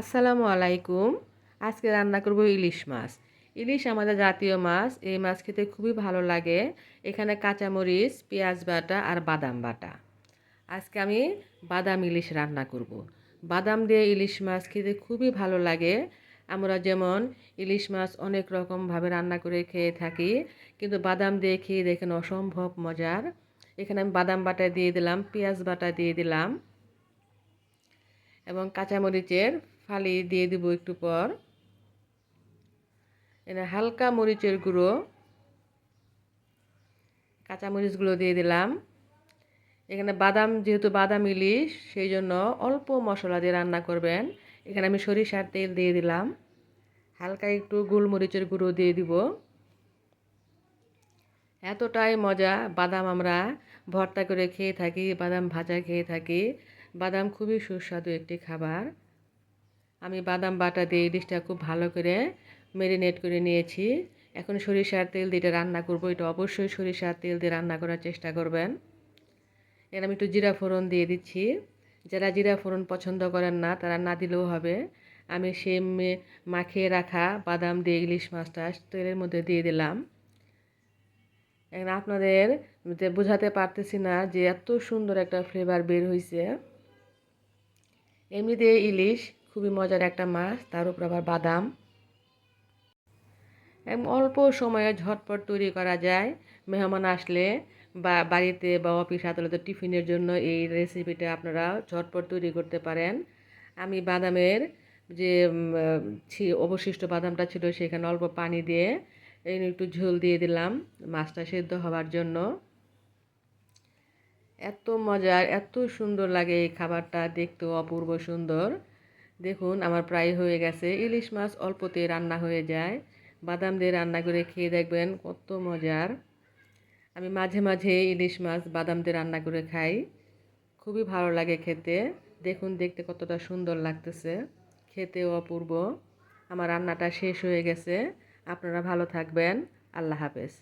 আসসালামু আলাইকুম। আজকে রান্না করব ইলিশ মাছ। ইলিশ আমাদের জাতীয় মাছ। এই মাছ খেতে খুবই ভালো লাগে। এখানে কাঁচামরিচ, পেঁয়াজ বাটা আর বাদাম বাটা। আজকে আমি বাদাম ইলিশ রান্না করব। বাদাম দিয়ে ইলিশ মাছ খেতে খুবই ভালো লাগে। আমরা যেমন ইলিশ মাছ অনেক রকমভাবে রান্না করে খেয়ে থাকি, কিন্তু বাদাম দিয়ে খেয়ে দেখেন অসম্ভব মজার। এখানে আমি বাদাম বাটা দিয়ে দিলাম, পেঁয়াজ বাটা দিয়ে দিলাম এবং কাঁচামরিচের ফালি দিয়ে দিব একটু পর। এখানে হালকা মরিচের গুঁড়ো, কাঁচামরিচগুলো দিয়ে দিলাম। এখানে বাদাম, যেহেতু বাদাম ইলিশ, সেই জন্য অল্প মশলা দিয়ে রান্না করবেন। এখানে আমি সরিষার তেল দিয়ে দিলাম, হালকা একটু গোলমরিচের গুঁড়ো দিয়ে দিব। এতটাই মজা। বাদাম আমরা ভর্তা করে খেয়ে থাকি, বাদাম ভাজা খেয়ে থাকি। বাদাম খুবই সুস্বাদু একটি খাবার। আমি বাদাম বাটা দিয়ে ইলিশটা খুব ভালো করে ম্যারিনেট করে নিয়েছি। এখন সরিষার তেল দিয়ে এটা রান্না করব। এটা অবশ্যই সরিষার তেল দিয়ে রান্না করার চেষ্টা করবেন। এর আমি একটু জিরা ফোড়ন দিয়ে দিচ্ছি। যারা জিরা ফোড়ন পছন্দ করেন না তারা না দিলেও হবে। আমি সে মাখিয়ে রাখা বাদাম দিয়ে ইলিশ মাছটা তেলের মধ্যে দিয়ে দিলাম। এখন আপনাদের বোঝাতে পারতেছি না যে এত সুন্দর একটা ফ্লেভার বের হয়েছে। এমনিতে ইলিশ খুবই মজার একটা মাছ, তার উপর আবার বাদাম। অল্প সময়ে ঝটপট তৈরি করা যায়। মেহমান আসলে বা বাড়িতে বা অফিস আদালতে টিফিনের জন্য এই রেসিপিটা আপনারা ঝটপট তৈরি করতে পারেন। আমি বাদামের যে অবশিষ্ট বাদামটা ছিল সেখানে অল্প পানি দিয়ে একটু ঝোল দিয়ে দিলাম মাছটা সেদ্ধ হওয়ার জন্য। এত মজার, এত সুন্দর লাগে এই খাবারটা, দেখতেও অপূর্ব সুন্দর। দেখুন আমার প্রায় হয়ে গেছে। ইলিশ মাছ অল্পতে রান্না হয়ে যায়। বাদাম দিয়ে রান্না করে খেয়ে দেখবেন কত মজার। আমি মাঝে মাঝে ইলিশ মাছ বাদাম দিয়ে রান্না করে খাই, খুবই ভালো লাগে খেতে। দেখুন দেখতে কতটা সুন্দর লাগতেছে, খেতেও অপূর্ব। আমার রান্নাটা শেষ হয়ে গেছে। আপনারা ভালো থাকবেন। আল্লাহ হাফেজ।